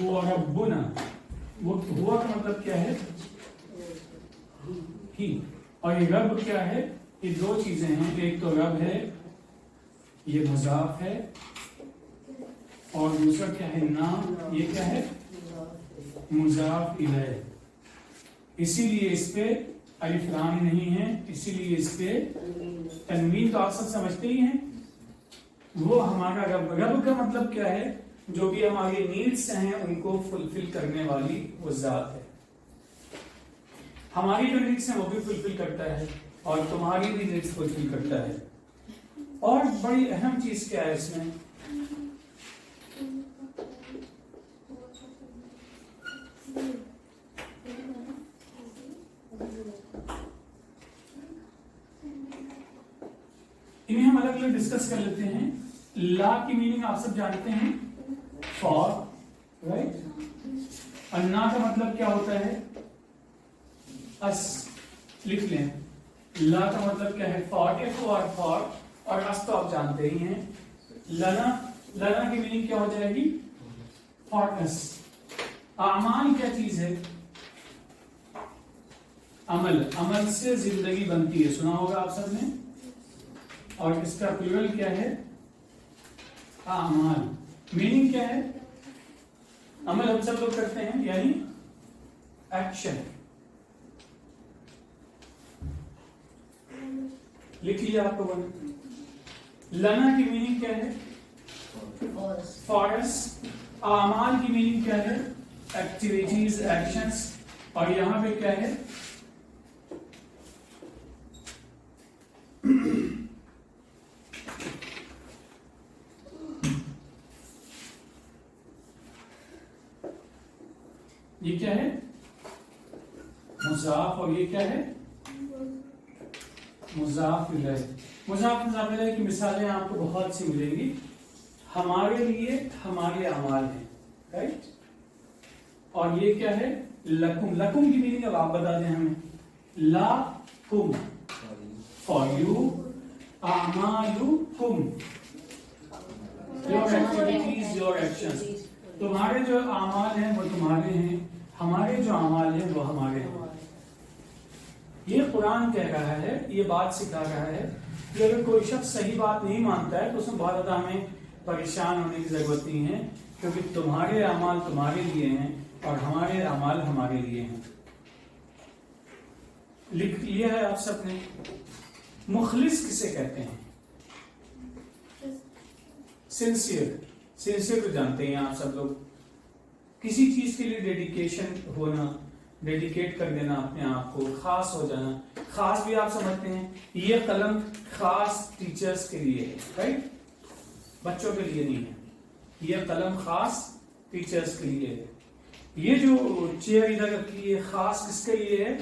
ہوا ربنا. وہ ہوا کا مطلب کیا ہے؟ ہی. اور یہ رب کیا ہے؟ یہ دو چیزیں ہیں. ایک تو رب ہے، یہ مضاف ہے، اور دوسرا کیا ہے؟ نام. یہ کیا ہے؟ مضاف الیہ. اسی لیے اس پہ الف لام نہیں ہے، اسی لیے اس پہ تنوین تو آپ سب سمجھتے ہی ہیں. وہ ہمارا رب. رب کا مطلب کیا ہے؟ جو بھی ہماری نیڈس ہیں ان کو فلفل کرنے والی وہ ذات ہے. ہماری جو نیڈس ہیں وہ بھی فلفل کرتا ہے. اور تمہاری بھی نیڈس فلفل کرتا ہے. اور بڑی اہم چیز کیا ہے اس میں؟ انہیں ہم الگ الگ ڈسکس کر لیتے ہیں. لا کی میننگ آپ سب جانتے ہیں, فار, رائٹ. اور نا کا مطلب کیا ہوتا ہے؟ اس. لکھ لیں, لا کا مطلب کیا ہے؟ فار. فار اور اس تو آپ جانتے ہی ہیں. لنا کی میننگ کیا ہو جائے گی؟ فار اس. اعمال کیا چیز ہے؟ عمل. عمل سے زندگی بنتی ہے, سنا ہوگا آپ سب نے. اور اس کا پلورل کیا ہے؟ اعمال. میننگ کیا ہے؟ عمل ہم سب لوگ کرتے ہیں, یعنی ایکشن. لکھ لیجیے آپ کو. لنا کی میننگ کیا ہے؟ فارس. اعمال کی میننگ کیا ہے؟ Activities, actions. اور یہاں پہ کیا ہے؟ یہ کیا ہے؟ مضاف. اور یہ کیا ہے؟ مضاف الیہ. مضاف الیہ کی مثالیں آپ کو بہت سی ملیں گی. ہمارے لیے ہمارے اعمال ہیں, رائٹ. اور یہ کیا ہے؟ لکم. لکم کی میننگ اب آپ بتا دیں ہمیں. لا کم, فار یو. اعمالکم, یور ایکٹیویٹیز, یور ایکشنز. تمہارے جو اعمال ہیں وہ تمہارے ہیں, ہمارے جو اعمال ہیں وہ ہمارے ہیں. یہ قرآن کہہ رہا ہے, یہ بات سکھا رہا ہے کہ اگر کوئی شخص صحیح بات نہیں مانتا ہے تو اس میں بہت زیادہ ہمیں پریشان ہونے کی ضرورت نہیں ہے, کیونکہ تمہارے اعمال تمہارے لیے ہیں اور ہمارے اعمال ہمارے لیے ہیں. لکھ لیا ہے آپ سب نے. مخلص کسے کہتے ہیں؟ سنسیئر. سنسیئر کو جانتے ہیں آپ سب لوگ. کسی چیز کے لیے ڈیڈیکیشن ہونا, ڈیڈیکیٹ کر دینا اپنے آپ کو, خاص ہو جانا. خاص بھی آپ سمجھتے ہیں, یہ قلم خاص ٹیچرز کے لیے ہے, رائٹ. بچوں کے لیے نہیں ہے. یہ قلم خاص ٹیچرز کے لیے ہے. یہ جو چیئر ادھر رکھی ہے خاص کس کے لیے ہے؟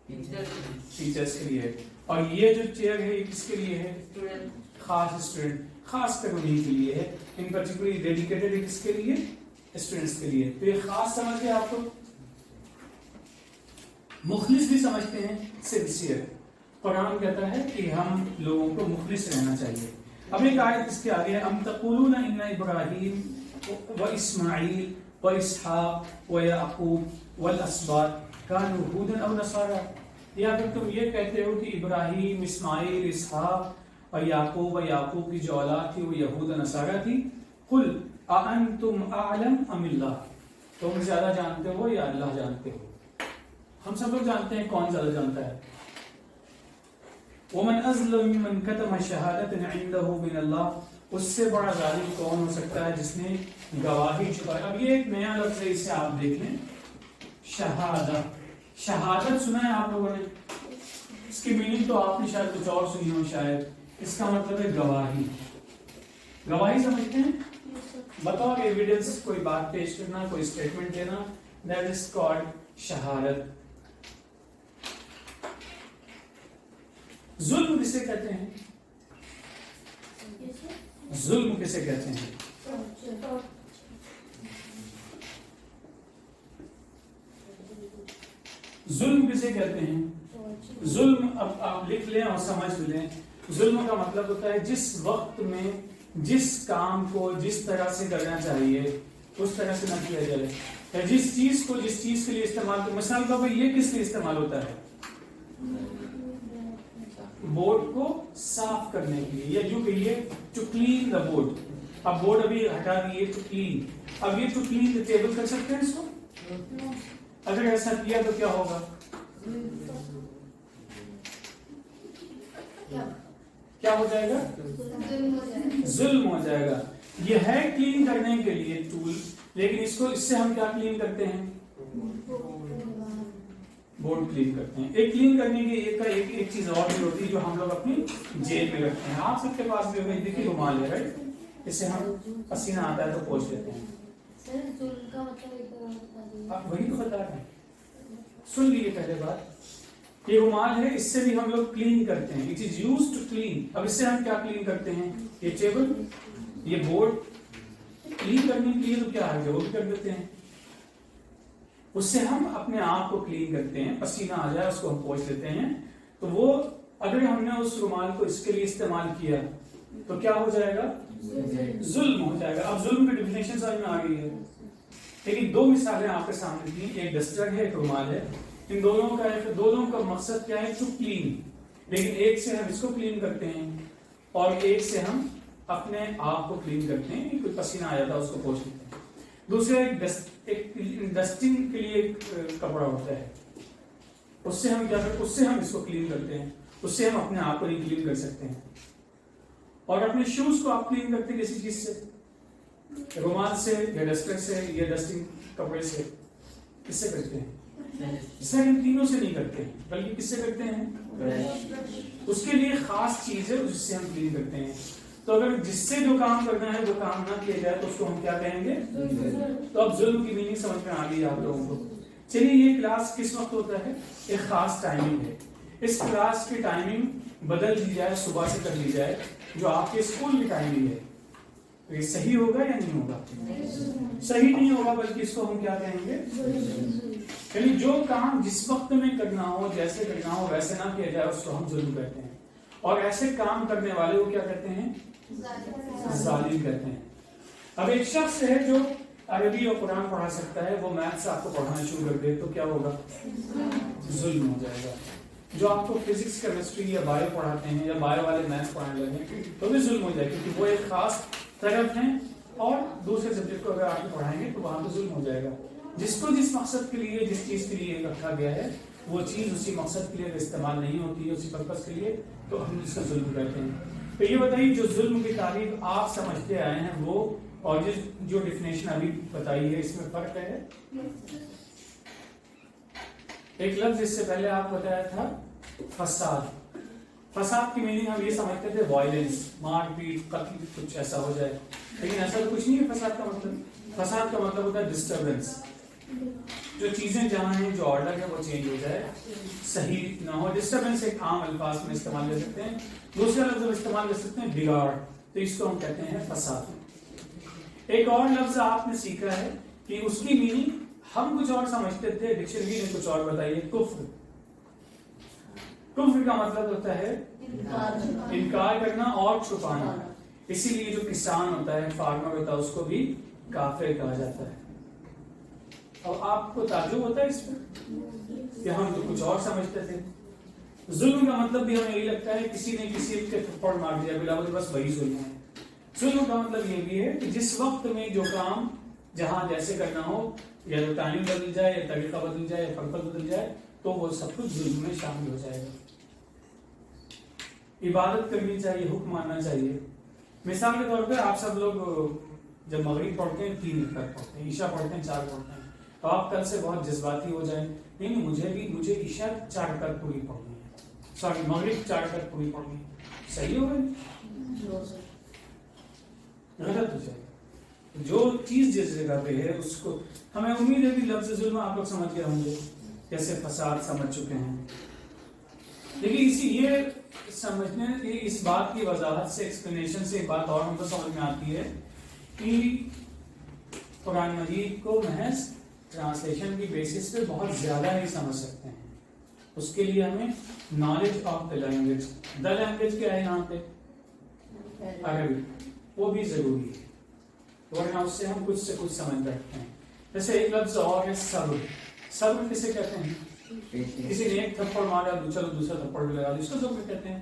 ٹیچرز کے لیے. اور یہ جو چیئر ہے یہ کس کے لیے ہے؟ خاص اسٹوڈنٹ, خاص کر انہیں کے لیے ہے. ان پرٹیکولرلی ڈیڈیکیٹڈ ہے کس کے لیے؟ اسٹوڈنٹس کے لیے. تو یہ خاص سمجھ گئے آپ کو. مخلص بھی سمجھتے ہیں, سنسیئر. قرآن کہتا ہے کہ ہم لوگوں کو مخلص رہنا چاہیے. اب ایک آیت اس کے آگے ہے, ام تقولون ان ابراہیم و اسماعیل و اسحاق و یعقوب والاسباط کانوا ھودا او نصارا. یا پھر تم یہ کہتے ہو کہ ابراہیم, اسماعیل, اسحاق اور یعقوب کی جو اولاد تھی وہ یہود و نصارہ تھی. قل اانتم اعلم ام اللہ. تم زیادہ جانتے ہو یا اللہ جانتے ہو؟ ہم سب لوگ جانتے ہیں کون زیادہ جانتا ہے. ومن اظلم ممن کتم شہادۃ عنده من اللہ. اس سے بڑا ظالم کون ہو سکتا ہے جس نے گواہی چھپائی. اب یہ ایک نیا لفظ ہے, اسے آپ دیکھ لیں. شہادت. شہادت سنا ہے آپ لوگوں نے؟ اس کی میننگ تو آپ نے شاید کچھ اور سنی ہو شاید. اس کا مطلب ہے گواہی. گواہی سمجھتے ہیں؟ بتاؤ ایویڈنس, کوئی بات پیش کرنا, کوئی اسٹیٹمنٹ دینا, دیٹ از کالڈ شہادت. ظلم کسے کہتے ہیں؟ ظلم کسے کہتے ہیں؟ ظلم کسے کہتے ہیں؟ ظلم اب آپ لکھ لیں اور سمجھ لیں. ظلم کا مطلب ہوتا ہے جس وقت میں جس کام کو جس طرح سے کرنا چاہیے اس طرح سے نہ کیا جائے, یا جس چیز کو جس چیز کے لیے استعمال. مثال طور پر یہ کس لیے استعمال ہوتا ہے؟ بورڈ کو صاف کرنے کے لیے, یا جو کہیے ٹو کلین دا بورڈ. اب بورڈ ابھی ہٹا دیے ٹو کلین. اب یہ ٹو کلین دا ٹیبل کر سکتے ہیں اس کو؟ اگر ایسا کیا تو کیا ہوگا؟ کیا ہو جائے گا؟ ظلم ہو جائے گا. یہ ہے کلین کرنے کے لیے ٹول, لیکن اس سے ہم کیا کلین کرتے ہیں؟ بورڈ کلین کرتے ہیں. ایک کلین کرنے کی ایک چیز اور بھی ہوتی ہے جو ہم لوگ اپنی جیب میں رکھتے ہیں. آپ سب کے پاس بھی ہوگا, دیکھیے رومال ہے رائٹ, اس سے ہم پسینہ آتا ہے تو پوچھ لیتے ہیں. آپ وہی تو بتا رہے ہیں, سن لیجیے پہلے بات. یہ رومال ہے, اس سے بھی ہم لوگ کلین کرتے ہیں. It is use to clean. اب اس سے ہم کیا کلین کرتے ہیں؟ یہ ٹیبل, یہ بورڈ کلین کرنے کے لیے تو کیا ہے, وہ بھی کر دیتے ہیں. اس سے ہم اپنے آپ کو کلین کرتے ہیں, پسینہ آ جائے اس کو ہم پوچھ لیتے ہیں. تو وہ اگر ہم نے اس رومال کو اس کے لیے استعمال کیا تو کیا ہو جائے گا؟ ظلم ہو جائے گا. اب ظلم کی ڈیفینیشن سمجھ میں آ گئی ہے. لیکن دو مثالیں آپ کے سامنے تھیں, ایک ڈسٹر ہے, ایک رومال ہے. ان دونوں کا مقصد کیا ہے؟ To clean. لیکن ایک سے ہم اس کو کلین کرتے ہیں اور ایک سے ہم اپنے آپ کو کلین کرتے ہیں. کوئی پسینہ آ جاتا ہے اس کو پوچھ لیتے ہیں. دوسرا ایک ڈسٹنگ کے لیے ایک کپڑا ہوتا ہے, اس سے ہم کیا کرتے ہیں؟ اس سے ہم اس کو کلین کرتے ہیں. اس سے ہم اپنے آپ کو نہیں کلین کر سکتے ہیں. اور اپنے شوز کو آپ کلین کرتے ہیں کسی چیز سے, رومال سے یا ڈسٹر سے یا ڈسٹنگ کپڑے سے. کس سے کرتے ہیں؟ ان تینوں سے نہیں کرتے ہیں, بلکہ کس سے کرتے ہیں؟ اس کے لیے خاص چیز ہے جس سے ہم کلین کرتے ہیں. تو اگر جس سے جو کام کرنا ہے وہ کام نہ کیا جائے تو اس کو ہم کیا کہیں گے؟ تو اب ظلم کی میننگ سمجھ میں آ گئی آپ لوگوں کو. چلیے, یہ کلاس کس وقت ہوتا ہے؟ ایک خاص ٹائمنگ ہے. اس کلاس کی ٹائمنگ بدل دی جائے, صبح سے کر لی جائے, جو آپ کے اسکول کی ٹائمنگ ہے. تو یہ صحیح ہوگا یا نہیں ہوگا؟ صحیح نہیں ہوگا, بلکہ اس کو ہم کیا کہیں گے؟ یعنی جو کام جس وقت میں کرنا ہو, جیسے کرنا ہو ویسے نہ کیا جائے, اس کو ہم ظلم کہتے ہیں. اور ایسے کام کرنے والے کو کیا کہتے ہیں؟ ظالم کہتے ہیں. اب ایک شخص ہے جو عربی اور قرآن پڑھا سکتا ہے, وہ میتھس آپ کو پڑھانا شروع کر دے تو کیا ہوگا؟ ظلم ہو جائے گا. جو آپ کو فزکس, کیمسٹری یا بایو پڑھاتے ہیں یا بایو والے میتھس پڑھانے لگے تو بھی ظلم ہو جائے گا, کیونکہ وہ ایک خاص طرف ہیں. اور دوسرے سبجیکٹ کو اگر آپ کو پڑھائیں گے تو وہاں پہ ظلم ہو جائے گا. جس کو جس مقصد کے لیے, جس چیز کے لیے رکھا گیا ہے, وہ چیز اسی مقصد کے لیے استعمال نہیں ہوتی ہے, اسی پرپس کے لیے, تو ہم اس کا ظلم کرتے ہیں. تو یہ بتائیے, جو ظلم کی تعریف آپ سمجھتے آئے ہیں وہ اور جو ڈیفینیشن ابھی بتائی ہے, اس میں فرق ہے. ایک لفظ اس سے پہلے آپ بتایا تھا فساد. فساد کی میننگ ہم یہ سمجھتے تھے وائلنس, مار پیٹ, قتل, کچھ ایسا ہو جائے. لیکن ایسا تو کچھ نہیں ہے. فساد کا مطلب, فساد کا مطلب ہوتا ہے ڈسٹربنس. جو چیزیں جہاں ہیں, جو آرڈر ہے وہ چینج ہو جائے, صحیح نہ ہو. ڈسٹربنس ایک عام الفاظ میں استعمال کر سکتے ہیں. دوسرا لفظ استعمال کر سکتے ہیں بگاڑ, تو اس کو ہم کہتے ہیں فساد. ایک اور لفظ آپ نے سیکھا ہے کہ اس کی میننگ ہم کچھ اور سمجھتے تھے, ڈکشنری نے کچھ اور بتائیے. کفر. کفر کا مطلب ہوتا ہے انکار کرنا اور چھپانا. اسی لیے جو کسان ہوتا ہے, فارمر ہوتا ہے, اس کو بھی کافر کہا جاتا ہے. اور آپ کو تعجب ہوتا ہے اس پر کہ ہم تو کچھ اور سمجھتے تھے. ظلم کا مطلب بھی ہمیں یہی لگتا ہے کسی نے کسی کے تھپڑ مار دیا, بلا وجہ بس وہی ظلم ہے. ظلم کا مطلب یہ بھی ہے کہ جس وقت میں جو کام جہاں جیسے کرنا ہو, یا تو ٹائم بدل جائے, یا طریقہ بدل جائے, یا پرپس بدل جائے, تو وہ سب کچھ ظلم میں شامل ہو جائے گا. عبادت کرنی چاہیے, حکم ماننا چاہیے. مثال کے طور پر آپ سب لوگ جب مغرب پڑھتے ہیں 3 رکعت پڑھتے ہیں, عشاء پڑھتے ہیں 4 پڑھتے ہیں, تو آپ کل سے بہت جذباتی ہو جائیں, نہیں مجھے عشاء 4 رکعت پوری پڑھنی ہے, سوری مغرب 4 رکعت پوری پڑھنی ہے. صحیح ہو گئی؟ غلط ہو جائے گا. جو چیز جس جگہ پہ ہے اس کو, ہمیں امید ہے کہ لفظ ظلم آپ لوگ سمجھ گئے ہوں گے, جیسے فساد سمجھ چکے ہیں. لیکن یہ سمجھنے, اس بات کی وضاحت سے, ایکسپلینیشن سے ایک بات اور ہم کو سمجھ میں آتی ہے کہ قرآن مجید کو محض ٹرانسلیشن کی بیسس پہ بہت زیادہ نہیں سمجھ سکتے ہیں. اس کے لیے ہمیں knowledge of the language, the language کیا ہے یہاں پہ؟ عربی, وہ بھی ضروری ہے, ورنہ اس سے ہم کچھ سے کچھ سمجھ بیٹھتے ہیں. جیسے ایک لفظ اور ہے صبر. صبر کسے کہتے ہیں؟ کسی نے ایک تھپڑ مارا, چلو دوسرا تھپڑ بھی لگا دو, اس کو صبر کہتے ہیں؟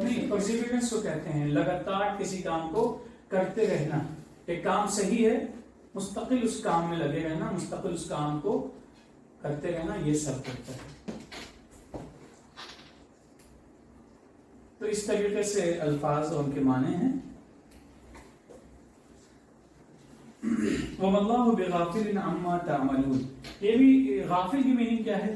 نہیں, پرسیویرنس کو کہتے ہیں. لگاتار کسی کام کو کرتے رہنا. ایک کام صحیح ہے, مستقل اس کام میں لگے رہنا, مستقل اس کام کو کرتے رہنا, یہ سب کرتا ہے. تو اس طریقے سے الفاظ اور ان کے معنی ہیں. وَمَا اللَّهُ بِغَافِلٍ عَمَّا تَعْمَلُونَ. یہ بھی غافل کی میننگ کیا ہے؟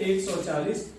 140